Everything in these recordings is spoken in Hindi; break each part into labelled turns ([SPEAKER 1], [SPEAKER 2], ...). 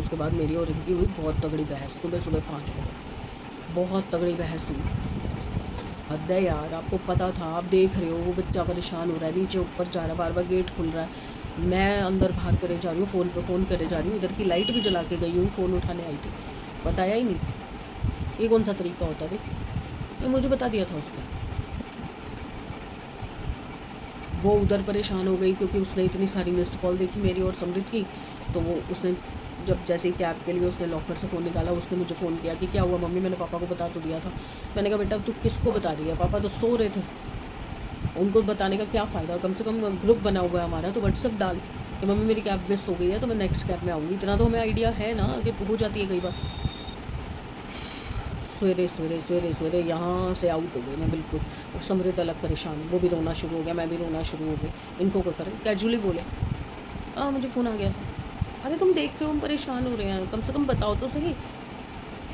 [SPEAKER 1] उसके बाद मेरी और इनकी हुई बहुत तगड़ी बहस, सुबह सुबह 5 बजे बहुत तगड़ी बहस हुई। हद है यार, आपको पता था, आप देख रहे हो वो बच्चा परेशान हो रहा है, नीचे ऊपर जा रहा है, बार बार गेट खुल रहा है, मैं अंदर बाहर करे जा रही हूँ, फ़ोन पे फ़ोन करे जा रही हूँ, इधर की लाइट भी जला के गई हूँ, फ़ोन उठाने आई थी, बताया ही नहीं। ये कौन सा तरीका होता है? ये मुझे बता दिया था उसने। वो उधर परेशान हो गई क्योंकि उसने इतनी सारी मिस्ड कॉल देखी मेरी और समृद्ध की, तो वो उसने जब जैसे ही कैब के लिए उसने लॉकर से फ़ोन निकाला, उसने मुझे फ़ोन किया कि क्या हुआ मम्मी, मैंने पापा को बता तो दिया था। मैंने कहा बेटा तू किसको बता रही है, पापा तो सो रहे थे, उनको बताने का क्या फ़ायदा, कम से कम ग्रुप बना हुआ है हमारा, तो व्हाट्सअप डाल कि मम्मी मेरी कैब मिस हो गई है तो मैं नेक्स्ट कैब में आऊँगी। इतना तो हमें आइडिया है ना कि हो जाती है कई बार। सवेरे सवेरे सवेरे सवेरे यहाँ से आउट हो गई मैं बिल्कुल। और समृद्ध अलग परेशान, वो भी रोना शुरू हो गया, मैं भी रोना शुरू हो गई। इनको कोई फर्क, कैजुअली बोले हाँ मुझे फ़ोन आ गया था। अरे तुम देख रहे हो हम परेशान हो रहे हैं, कम से कम बताओ तो सही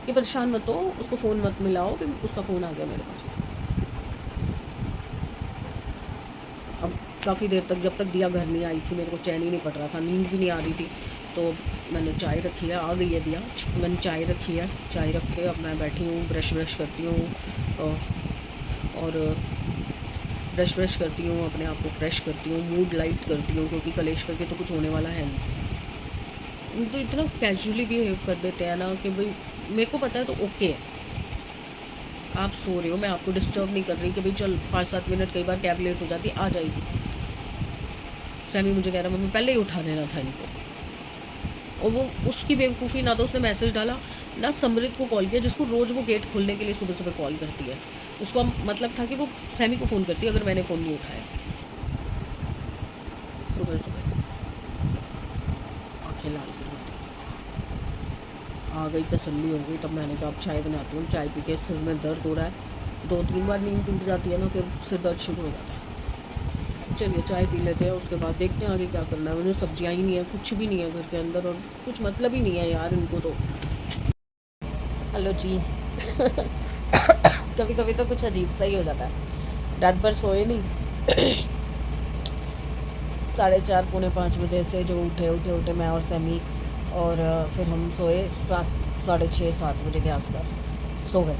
[SPEAKER 1] कि परेशान मत हो, उसको फ़ोन मत मिलाओ कि उसका फ़ोन आ गया मेरे पास। अब काफ़ी देर तक, जब तक दिया घर नहीं आई थी, मेरे को चैन ही नहीं पड़ रहा था, नींद भी नहीं आ रही थी, तो मैंने चाय रखी है, आ गई है दिया, मैंने चाय रखी है, चाय रख के अब मैं बैठी हूँ, ब्रश ब्रश करती हूँ और ब्रश ब्रश करती हूँ, अपने आप को फ्रेश करती हूँ, मूड लाइट करती हूँ, क्योंकि कलेश करके तो कुछ होने वाला है नहीं। तो इतना कैजुअली बिहेव कर देते हैं ना कि भाई मेरे को पता है तो ओके है, आप सो रहे हो, मैं आपको डिस्टर्ब नहीं कर रही कि भाई चल 5-7 मिनट, कई बार कैब लेट हो जाती, आ जाएगी। सैमी मुझे कह रहा मम्मी पहले ही उठा लेना था इनको, और वो उसकी बेवकूफ़ी, ना तो उसने मैसेज डाला ना समृद्ध को कॉल किया, जिसको रोज़ वो गेट खोलने के लिए सुबह सुबह कॉल करती है। उसको मतलब था कि वो सैमी को फ़ोन करती है अगर मैंने फ़ोन नहीं उठाया। सुबह सुबह आँखें लाल कर होती, आ गई, तसल्ली हो गई, तब मैंने कहा अब चाय बनाती हूँ। चाय पी के सिर में दर्द हो रहा है, 2-3 बार नींद टूट जाती है ना, फिर सिर दर्द शुरू हो जाता है। चलिए चाय पी लेते हैं, उसके बाद देखते हैं आगे क्या करना है। मुझे सब्जियाँ ही नहीं है, कुछ भी नहीं है घर के अंदर, और कुछ मतलब ही नहीं है यार इनको तो। हेलो जी कभी कभी तो कुछ अजीब सा ही हो जाता है। रात भर सोए नहीं 4:30 पौने 5 बजे से जो उठे मैं और सैमी, और फिर हम सोए 6:30 7 बजे के आसपास सो गए।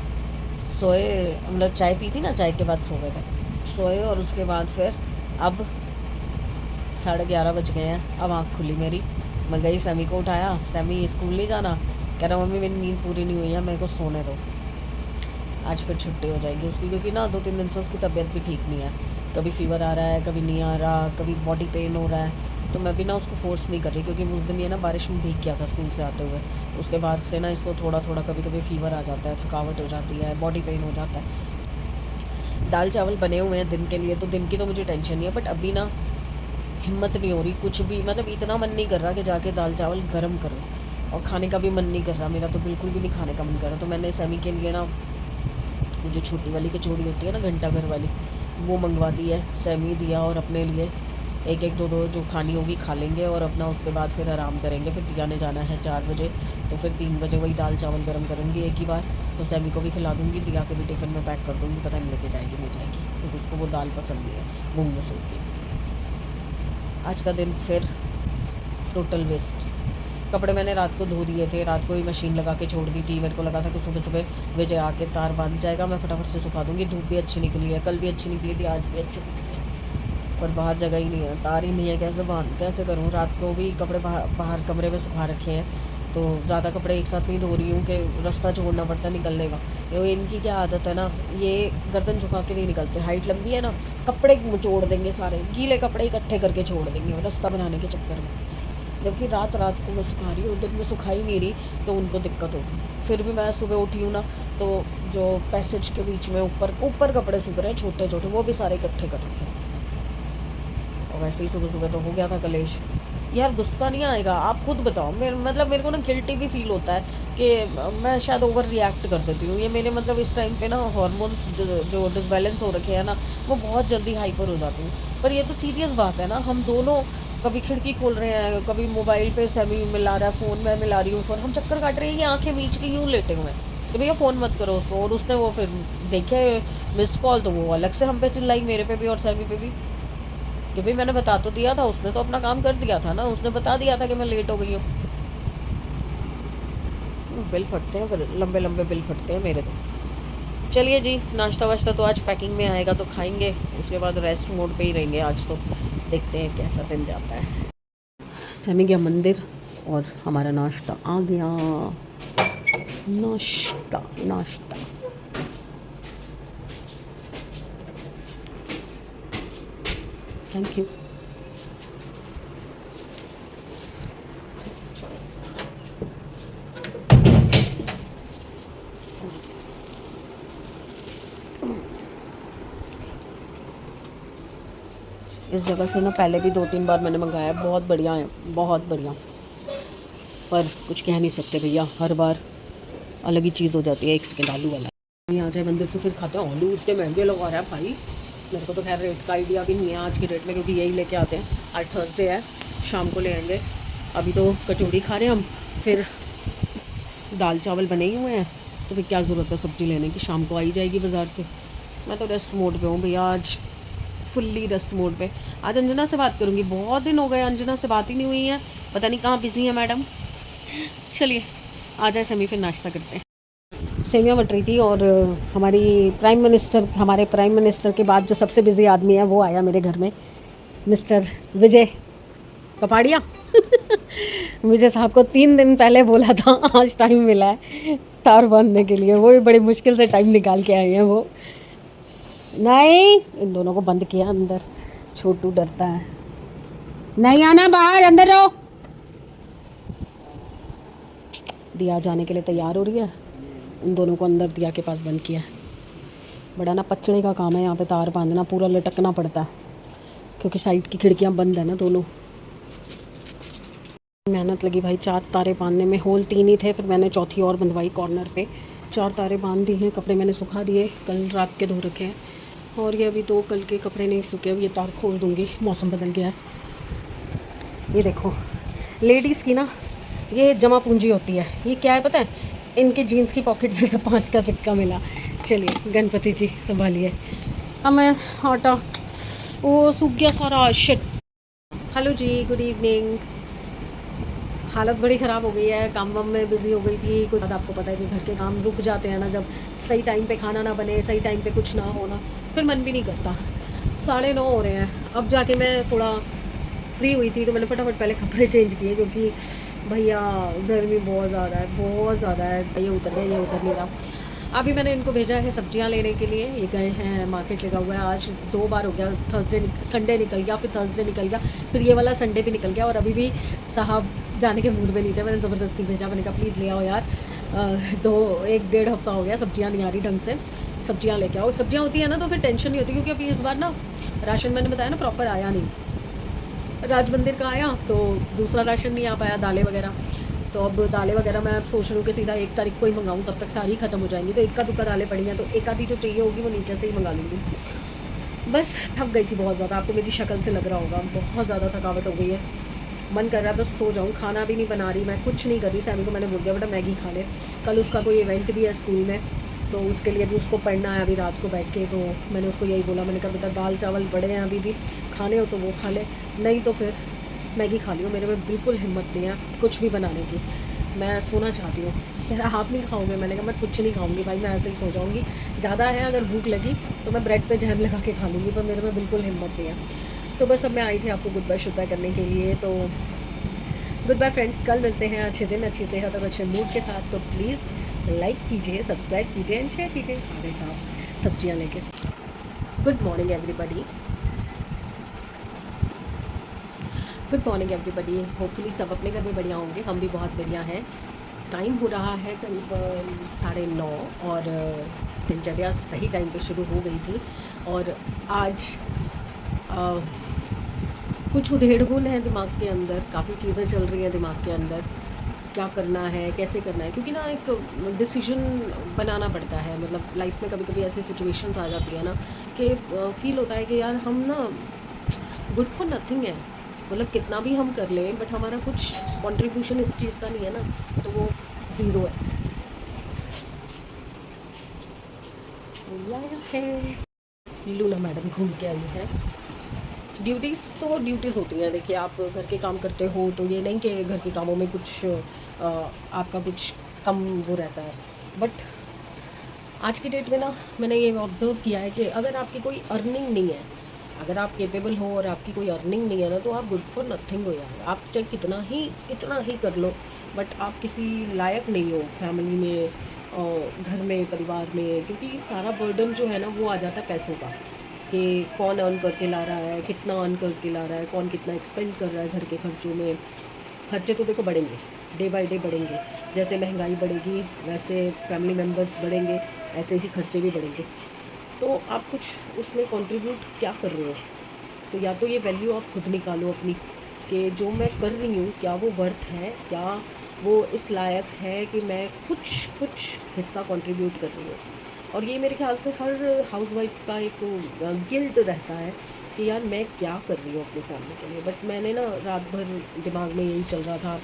[SPEAKER 1] मतलब चाय पी थी ना, चाय के बाद सो गए थे, सोए, और उसके बाद फिर अब 11:30 बज गए हैं, अब आँख खुली मेरी। मैं गई, सैमी को उठाया, सैमी स्कूल नहीं जाना, कह रहा मम्मी मेरी नींद पूरी नहीं हुई है, मेरे को सोने दो, आज फिर छुट्टी हो जाएगी उसकी, क्योंकि ना 2-3 दिन से उसकी तबीयत भी ठीक नहीं है, कभी फीवर आ रहा है, कभी नहीं आ रहा, कभी बॉडी पेन हो रहा है। तो मैं भी ना उसको फोर्स नहीं कर रही, क्योंकि उस दिन ये ना बारिश में भीग गया था स्कूल से आते हुए, उसके बाद से ना इसको थोड़ा थोड़ा कभी कभी फीवर आ जाता है, थकावट हो जाती है, बॉडी पेन हो जाता है। दाल चावल बने हुए हैं दिन के लिए, तो दिन की तो मुझे टेंशन नहीं है, बट अभी ना हिम्मत नहीं हो रही कुछ भी, मतलब इतना मन नहीं कर रहा कि जाके दाल चावल गर्म करो, और खाने का भी मन नहीं कर रहा मेरा, तो बिल्कुल भी नहीं खाने का मन कर रहा। तो मैंने सैमी के लिए ना वो जो छोटी वाली कचौड़ी होती है ना, घंटा घर वाली, वो मंगवा दी है, सैमी दिया, और अपने लिए एक एक दो दो जो खानी होगी खा लेंगे, और अपना उसके बाद फिर आराम करेंगे। फिर दिया ने जाना है 4 बजे, तो फिर 3 बजे वही दाल चावल गर्म करूँगी एक ही बार, तो सैमी को भी खिला दूँगी, दिया के भी टिफ़िन में पैक कर दूँगी, पता नहीं लेके जाएगी नहीं जाएगी, क्योंकि उसको वो दाल पसंद नहीं है, मूँग मसूर की। आज का दिन फिर टोटल वेस्ट। कपड़े मैंने रात को धो दिए थे, रात को ही मशीन लगा के छोड़ दी थी, मेरे को लगा था कि सुबह सुबह विजय आके तार बांध जाएगा, मैं फटाफट से सुखा दूँगी। धूप भी अच्छी निकली है, कल भी अच्छी निकली थी, आज भी अच्छी निकली है, पर बाहर जगह ही नहीं है, तार ही नहीं है, कैसे करूँ। रात को भी कपड़े बाहर कमरे में सुखा रखे हैं, तो ज़्यादा कपड़े एक साथ नहीं धो रही हूँ कि रास्ता छोड़ना पड़ता निकलने का। ये इनकी क्या आदत है ना, ये गर्दन झुका के नहीं निकलते, हाइट लंबी है ना, कपड़े छोड़ देंगे, सारे गीले कपड़े इकट्ठे करके छोड़ देंगे रास्ता बनाने के चक्कर में। जबकि रात रात को मैं सुखा रही हूँ, दिन में सुखा ही नहीं रही, तो उनको दिक्कत होगी। फिर भी मैं सुबह उठी हूँ ना, तो जो पैसेज के बीच में ऊपर कपड़े सूख रहे हैं छोटे छोटे, वो भी सारे इकट्ठे कर रखे हैं। और वैसे ही सुबह सुबह तो हो गया था कलेश। यार गुस्सा नहीं आएगा, आप खुद बताओ। मेरे को ना गिल्टी भी फील होता है कि मैं शायद ओवर रिएक्ट कर देती हूँ। ये मेरे मतलब इस टाइम पे ना हार्मोन्स जो डिसबैलेंस हो रखे हैं ना, वो बहुत जल्दी हाइपर हो जाती हूँ। पर ये तो सीरियस बात है ना, हम दोनों कभी खिड़की खोल रहे हैं, कभी मोबाइल पे सैमी मिला रहा है फ़ोन, मैं मिला रही हूँ फ़ोन, हम चक्कर काट रहे हैं, ये आंखें मीच के यूँ लेटे हुए हैं कि भैया फ़ोन मत करो उसको। और उसने वो फिर देखे मिस्ड कॉल, तो वो अलग से हम पे चिल्लाई, मेरे पे भी और सैमी पे भी, कि भाई मैंने बता तो दिया था, उसने तो अपना काम कर दिया था ना, उसने बता दिया था कि मैं लेट हो गई हूँ। बिल फटते हैं फिर, लंबे लंबे बिल फटते हैं मेरे तो। चलिए जी, नाश्ता वाश्ता तो आज पैकिंग में आएगा तो खाएंगे, उसके बाद रेस्ट मोड पे ही रहेंगे आज तो। देखते हैं कैसा दिन जाता है। सैमी गया मंदिर और हमारा नाश्ता आ गया। नाश्ता नाश्ता थैंक यू। इस जगह से ना पहले भी 2-3 बार मैंने मंगाया, बहुत बढ़िया है, बहुत बढ़िया। पर कुछ कह नहीं सकते भैया, हर बार अलग ही चीज़ हो जाती है। एक सेकेंड, आलू वाला यहाँ आ जाए मंदिर से फिर खाते हैं। आलू इतने महंगे लगा रहा है भाई, मेरे को तो खैर रेट का आइडिया भी नहीं है आज की डेट में, क्योंकि यही लेके आते हैं। आज थर्सडे है, शाम को ले आएंगे। अभी तो कचौड़ी खा रहे हैं हम, फिर दाल चावल बने ही हुए हैं, तो फिर क्या ज़रूरत है सब्ज़ी लेने की, शाम को आई जाएगी बाज़ार से। मैं तो रेस्ट मोड पे हूँ भैया आज, फुल्ली रेस्ट मोड पे। आज अंजना से बात करूँगी, बहुत दिन हो गए अंजना से बात ही नहीं हुई है, पता नहीं कहाँ बिज़ी है मैडम। चलिए आ जाए समी, फिर नाश्ता करते हैं। सेवियाँ बट रही थी और हमारे प्राइम मिनिस्टर के बाद जो सबसे बिज़ी आदमी है वो आया मेरे घर में, मिस्टर विजय कपाड़िया। विजय साहब को 3 दिन पहले बोला था, आज टाइम मिला है तार बांधने के लिए, वो भी बड़ी मुश्किल से टाइम निकाल के आए हैं वो। नहीं, इन दोनों को बंद किया अंदर, छोटू डरता है, नहीं आना बाहर, अंदर रहो। दिया जाने के लिए तैयार हो रही है, उन दोनों को अंदर दिया के पास बंद किया। बड़ा ना पचड़े का काम है यहाँ पे, तार बांधना पूरा लटकना पड़ता है, क्योंकि साइड की खिड़कियाँ बंद है ना दोनों। मेहनत लगी भाई 4 तारे बांधने में, होल 3 ही थे, फिर मैंने चौथी और बंधवाई कॉर्नर पे। 4 तारे बांध दी हैं, कपड़े मैंने सुखा दिए, कल रात के धो रखे हैं। और ये अभी 2 कल के कपड़े नहीं सूखे, अब ये तार खोल दूँगी, मौसम बदल गया है। ये देखो लेडीज़ की ना ये जमा पूंजी होती है, ये क्या है पता है, इनके जीन्स की पॉकेट में से 5 का सिक्का मिला। चलिए गणपति जी संभालिए। हमें आटा वो सूख गया सारा, शिट। हेलो जी, गुड इवनिंग। हालत बड़ी ख़राब हो गई है, काम वाम में बिज़ी हो गई थी कुछ। आपको पता है कि घर के काम रुक जाते हैं ना, जब सही टाइम पे खाना ना बने, सही टाइम पे कुछ ना होना, फिर मन भी नहीं करता। 9:30 हो रहे हैं, अब जाके मैं थोड़ा फ्री हुई थी तो मैंने फटाफट पहले कपड़े चेंज किए, क्योंकि भैया गर्मी बहुत ज़्यादा है, बहुत ज़्यादा है। ये उतर गया, ये उतर नहीं रहा। अभी मैंने इनको भेजा है सब्जियां लेने के लिए, ये गए हैं मार्केट, लगा हुआ है आज 2 बार हो गया, संडे निकल गया, फिर थर्सडे निकल गया, फिर ये वाला संडे भी निकल गया, और अभी भी साहब जाने के मूड में नहीं थे। मैंने ज़बरदस्ती भेजा, मैंने कहा प्लीज़ ले आओ यार, 1-1.5 हफ्ता हो गया सब्जियाँ नहीं आ रही ढंग से, सब्जियाँ लेके आओ। सब्जियाँ होती है ना तो फिर टेंशन नहीं होती, क्योंकि अभी इस बार ना राशन मैंने बताया ना प्रॉपर आया नहीं। राज मंदिर का आया तो दूसरा राशन नहीं आ पाया, दालें वगैरह। तो अब दालें वगैरह मैं अब सोच रही हूँ कि सीधा 1 तारीख को ही मंगाऊँ, तब तक सारी ख़त्म हो जाएंगी। तो इक्का दुक्का दालें पड़ी हैं, तो एक आधी जो चाहिए होगी वो नीचे से ही मंगा लूँगी। बस थक गई थी बहुत ज़्यादा, आपको मेरी शक्ल से लग रहा होगा, बहुत ज़्यादा थकावट हो गई है। मन कर रहा है बस सो जाऊँ, खाना भी नहीं बना रही मैं, कुछ नहीं कर रही। सैमी को मैंने बोल दिया बेटा मैगी खा ले, कल उसका कोई इवेंट भी है स्कूल में, तो उसके लिए भी उसको पढ़ना है अभी रात को बैठ के। तो मैंने उसको यही बोला, मैंने कहा बेटा दाल चावल बड़े हैं अभी भी, खाने हो तो वो खा ले, नहीं तो फिर मैगी खा लियो। मेरे में बिल्कुल हिम्मत नहीं है कुछ भी बनाने की, मैं सोना चाहती हूँ। कह रहा आप नहीं खाओगे, मैंने कहा मैं कुछ नहीं खाऊंगी भाई, मैं ऐसे ही सो जाऊँगी। ज़्यादा है अगर भूख लगी तो मैं ब्रेड पे जैम लगा के खा लूँगी, पर मेरे में बिल्कुल हिम्मत नहीं है। तो बस अब मैं आई थी आपको गुड बाय शुड बाय करने के लिए। तो गुड बाय फ्रेंड्स, कल मिलते हैं अच्छे दिन, अच्छी सेहत और अच्छे मूड के साथ। तो प्लीज़ लाइक कीजिए, सब्सक्राइब कीजिए एंड शेयर कीजिए। आ गए साहब सब्जियाँ लेके। Good morning everybody, good morning everybody. Hopefully सब अपने घर में बढ़िया होंगे, हम भी बहुत बढ़िया हैं। टाइम हो रहा है करीब 9:30 और दिनचर्या सही टाइम पे शुरू हो गई थी। और आज कुछ उधेड़-बुन है दिमाग के अंदर, काफ़ी चीज़ें चल रही हैं दिमाग के अंदर, क्या करना है, कैसे करना है, क्योंकि ना एक डिसीजन बनाना पड़ता है। मतलब लाइफ में कभी-कभी ऐसी सिचुएशंस आ जाती है ना कि फील होता है कि यार हम ना गुड फॉर नथिंग है, मतलब कितना भी हम कर लें बट हमारा कुछ कंट्रीब्यूशन इस चीज़ का नहीं है ना, तो वो ज़ीरो है। लाया है लूना मैडम घूम के आई है। ड्यूटीज़ तो ड्यूटीज़ होती हैं, देखिए आप घर के काम करते हो तो ये नहीं कि घर के कामों में कुछ आपका कुछ कम वो रहता है। बट आज की डेट में ना मैंने ये ऑब्ज़र्व किया है कि अगर आपकी कोई अर्निंग नहीं है, अगर आप केपेबल हो और आपकी कोई अर्निंग नहीं है ना, तो आप गुड फॉर नथिंग हो यार। आप चाहे कितना ही कर लो, बट आप किसी लायक नहीं हो फैमिली में और घर में, परिवार में, क्योंकि सारा बर्डन जो है ना वो आ जाता है पैसों का, कि कौन अर्न करके ला रहा है, कितना अर्न करके ला रहा है, कौन कितना एक्सपेंड कर रहा है घर के खर्चों में। खर्चे तो देखो बढ़ेंगे, डे बाय डे बढ़ेंगे, जैसे महंगाई बढ़ेगी वैसे फैमिली मेम्बर्स बढ़ेंगे, ऐसे ही खर्चे भी बढ़ेंगे। तो आप कुछ उसमें कंट्रीब्यूट क्या कर रहे हो? तो या तो ये वैल्यू आप खुद निकालो अपनी, कि जो मैं कर रही हूँ क्या वो वर्थ है, क्या वो इस लायक है कि मैं कुछ हिस्सा कंट्रीब्यूट कर रही हूँ। और ये मेरे ख्याल से हर हाउसवाइफ का एक गिल्ट रहता है कि यार मैं क्या कर रही हूँ अपनी फैमिली के लिए। बट मैंने ना रात भर दिमाग में यही चल रहा था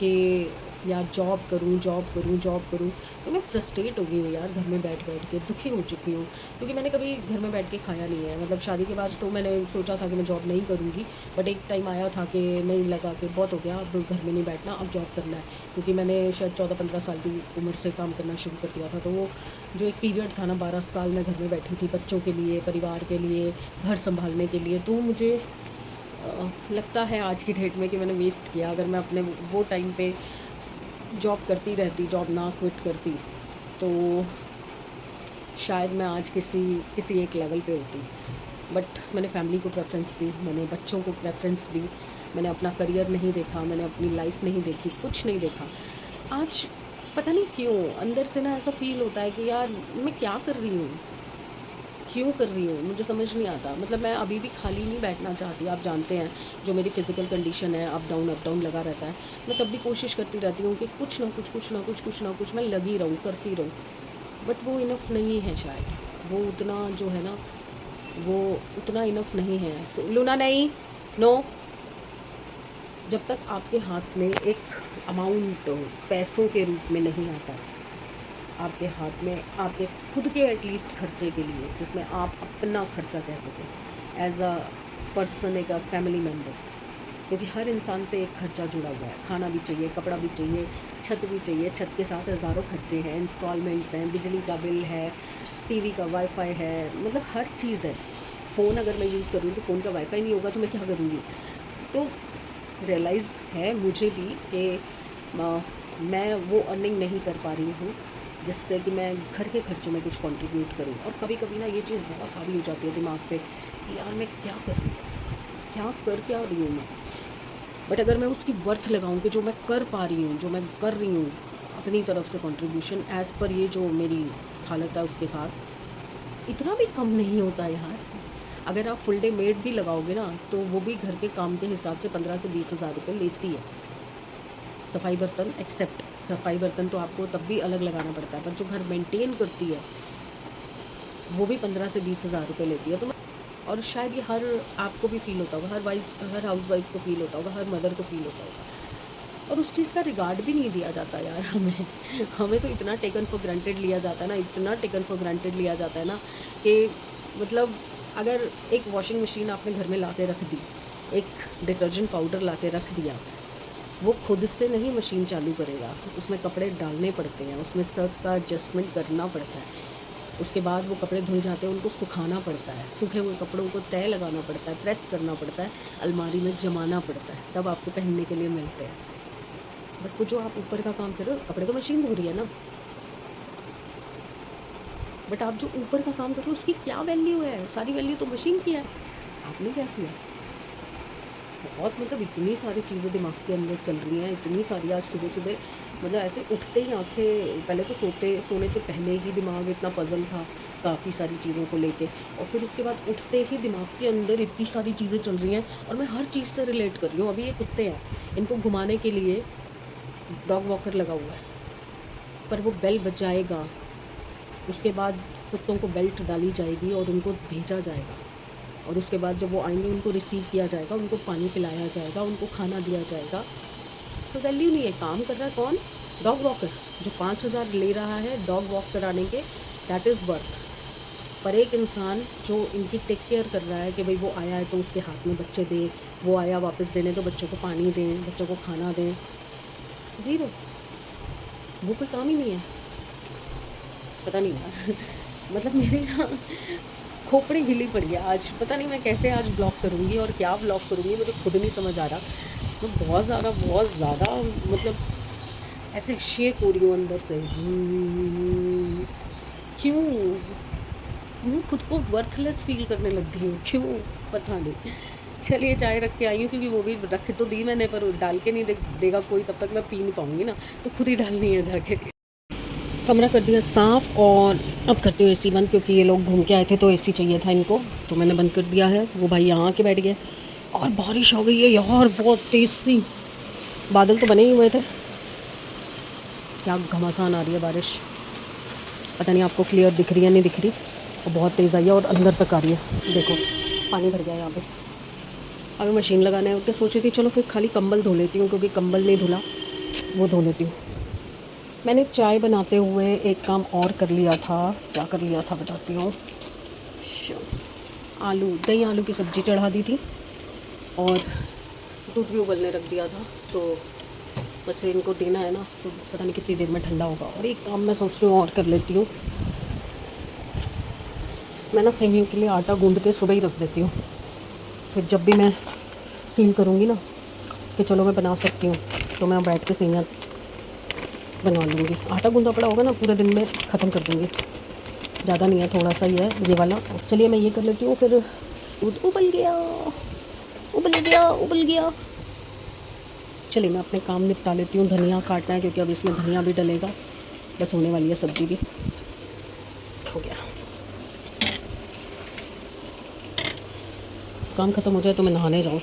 [SPEAKER 1] कि यार जॉब करूँ जॉब करूँ जॉब करूँ। तो मैं फ्रस्ट्रेट हो गई हूँ यार, घर में बैठ बैठ के दुखी हो चुकी हूँ, क्योंकि मैंने कभी घर में बैठ के खाया नहीं है। मतलब शादी के बाद तो मैंने सोचा था कि मैं जॉब नहीं करूँगी, बट एक टाइम आया था कि नहीं, लगा कि बहुत हो गया, अब घर में नहीं बैठना, अब जॉब करना है। क्योंकि मैंने शायद 14-15 साल की उम्र से काम करना शुरू कर दिया था। तो वो जो एक पीरियड था ना, 12 साल मैं घर में बैठी थी बच्चों के लिए, परिवार के लिए, घर संभालने के लिए। तो मुझे लगता है आज की डेट में कि मैंने वेस्ट किया। अगर मैं अपने वो टाइम पे जॉब करती रहती, जॉब ना क्विट करती, तो शायद मैं आज किसी एक लेवल पे होती। बट मैंने फैमिली को प्रेफरेंस दी, मैंने बच्चों को प्रेफरेंस दी, मैंने अपना करियर नहीं देखा, मैंने अपनी लाइफ नहीं देखी, कुछ नहीं देखा। आज पता नहीं क्यों अंदर से ना ऐसा फील होता है कि यार मैं क्या कर रही हूँ, क्यों कर रही हूँ, मुझे समझ नहीं आता। मतलब मैं अभी भी खाली नहीं बैठना चाहती। आप जानते हैं जो मेरी फ़िज़िकल कंडीशन है, अप डाउन लगा रहता है। मैं तब भी कोशिश करती रहती हूँ कि कुछ ना कुछ मैं लगी रहूँ, करती रहूँ। बट वो इनफ नहीं है शायद, वो उतना जो है ना, वो उतना इनफ नहीं है। तो लूना नहीं, नो। जब तक आपके हाथ में एक अमाउंट पैसों के रूप में नहीं आता, आपके हाथ में आपके खुद के एटलीस्ट खर्चे के लिए, जिसमें आप अपना खर्चा कह सकें एज अ पर्सन, एक फैमिली मेम्बर। क्योंकि हर इंसान से एक खर्चा जुड़ा हुआ है, खाना भी चाहिए, कपड़ा भी चाहिए, छत भी चाहिए। छत के साथ हज़ारों खर्चे हैं, इंस्टॉलमेंट्स हैं, बिजली का बिल है, टीवी का वाईफाई है, मतलब हर चीज़ है। फ़ोन अगर मैं यूज़ करूँ तो फ़ोन का वाईफाई नहीं होगा तो मैं क्या करूँगी? तो रियलाइज़ है मुझे भी कि मैं वो अर्निंग नहीं कर पा रही हूँ जिससे कि मैं घर के खर्चों में कुछ कंट्रीब्यूट करूँ। और कभी कभी ना ये चीज़ बहुत हावी हो जाती है दिमाग पे कि यार मैं क्या कर रही हूँ, क्या रही हूँ मैं। बट अगर मैं उसकी वर्थ लगाऊं कि जो मैं कर पा रही हूँ, जो मैं कर रही हूँ अपनी तरफ से कंट्रीब्यूशन एज़ पर ये जो मेरी हालत है उसके साथ, इतना भी कम नहीं होता यार। अगर आप फुल डे मेड भी लगाओगे ना, तो वो भी घर के काम के हिसाब से 15 से 20 हज़ार रुपये लेती है। सफाई बर्तन एक्सेप्ट, सफाई बर्तन तो आपको तब भी अलग लगाना पड़ता है, पर जो घर मेंटेन करती है वो भी 15 से 20 हज़ार रुपये लेती है। तो और शायद ये हर आपको भी फील होता होगा, हर हाउस वाइफ को फील होता होगा, हर मदर को फील होता होगा। और उस चीज़ का रिगार्ड भी नहीं दिया जाता यार हमें तो इतना टेकन फॉर ग्रांटेड लिया जाता है ना, इतना टेकन फॉर ग्रांटेड लिया जाता है ना, कि मतलब अगर एक वॉशिंग मशीन आपने घर में ला के रख दी, एक डिटर्जेंट पाउडर ला के रख दिया, वो खुद से नहीं मशीन चालू करेगा, उसमें कपड़े डालने पड़ते हैं, उसमें सर्फ का एडजस्टमेंट करना पड़ता है। उसके बाद वो कपड़े धुल जाते हैं, उनको सुखाना पड़ता है, सूखे हुए कपड़ों को तय लगाना पड़ता है, प्रेस करना पड़ता है, अलमारी में जमाना पड़ता है, तब आपको पहनने के लिए मिलते हैं। बट वो जो आप ऊपर का काम कर रहे हो, कपड़े तो मशीन धो रही है ना, बट आप जो ऊपर का काम कर रहे हो उसकी क्या वैल्यू है? सारी वैल्यू तो मशीन की है। आपने क्या किया? बहुत मतलब इतनी सारी चीज़ें दिमाग के अंदर चल रही हैं, इतनी सारी। आज सुबह सुबह मतलब ऐसे उठते ही आंखें, पहले तो सोने से पहले ही दिमाग इतना पजल था काफ़ी सारी चीज़ों को लेके, और फिर उसके बाद उठते ही दिमाग के अंदर इतनी सारी चीज़ें चल रही हैं और मैं हर चीज़ से रिलेट कर रही हूँ। अभी ये कुत्ते हैं, इनको घुमाने के लिए डॉग वॉकर लगा हुआ है, पर वो बेल बजाएगा, उसके बाद कुत्तों को बेल्ट डाली जाएगी और उनको भेजा जाएगा, और उसके बाद जब वो आएंगे उनको रिसीव किया जाएगा, उनको पानी पिलाया जाएगा, उनको खाना दिया जाएगा। तो वैल्यू नहीं है। काम कर रहा है कौन? डॉग वॉकर, जो 5,000 ले रहा है डॉग वॉक कराने के, दैट इज़ वर्थ। पर एक इंसान जो इनकी टेक केयर कर रहा है कि भाई वो आया है तो उसके हाथ में बच्चे दें, वो आया वापस देने तो बच्चों को पानी दें, बच्चों को खाना दें, ज़ीरो। वो कोई काम ही नहीं है, पता नहीं यार। मतलब मेरी ना खोपड़ी हिली पड़ी है आज, पता नहीं मैं कैसे आज ब्लॉग करूँगी और क्या ब्लॉग करूँगी, मुझे खुद नहीं समझ आ रहा। तो बहुत ज़्यादा मतलब ऐसे शेक हो रही हूँ अंदर से। क्यों मैं खुद को वर्थलेस फील करने लग गई हूँ, क्यों पता नहीं। चलिए चाय रख के आई हूँ, क्योंकि वो भी रख तो दी मैंने, पर डाल के नहीं देगा कोई, तब तक मैं पी नहीं पाऊँगी ना, तो खुद ही डालनी है जाके। कमरा कर दिया साफ़ और अब करती हूँ एसी बंद, क्योंकि ये लोग घूम के आए थे तो एसी चाहिए था इनको, तो मैंने बंद कर दिया है। वो भाई यहाँ आके बैठ गए और बारिश हो गई है यार, बहुत तेज़ सी। बादल तो बने ही हुए थे, क्या घमासान आ रही है बारिश, पता नहीं आपको क्लियर दिख रही है नहीं दिख रही, और बहुत तेज़ आई है और अंदर तक आ रही है। देखो पानी भर गया यहाँ पे। अभी मशीन लगाना है, तो सोच रही थी चलो फिर खाली कंबल धो लेती हूँ, क्योंकि कंबल नहीं धुला, वो धो लेती हूँ। मैंने चाय बनाते हुए एक काम और कर लिया था। क्या कर लिया था बताती हूँ। आलू दही आलू की सब्ज़ी चढ़ा दी थी और दूध भी उबलने रख दिया था, तो बस इनको देना है ना, तो पता नहीं कितनी देर में ठंडा होगा। और एक काम मैं सोच रही हूँ और कर लेती हूँ, मैं ना सेवियों के लिए आटा गूंद के सुबह ही रख देती हूँ, फिर जब भी मैं फील करूँगी ना कि चलो मैं बना सकती हूँ, तो मैं बैठ के सेवियाँ बनवा लूँगी। आटा गूंदा पड़ा होगा ना, पूरे दिन में ख़त्म कर दूँगी। ज़्यादा नहीं है, थोड़ा सा ही है ये वाला। चलिए मैं ये कर लेती हूँ, फिर दूध उबल गया उबल गया उबल गया। चलिए मैं अपने काम निपटा लेती हूँ। धनिया काटना है, क्योंकि अब इसमें धनिया भी डलेगा, बस होने वाली है सब्ज़ी भी हो गया। काम ख़त्म हो जाए तो मैं नहाने जाऊँ।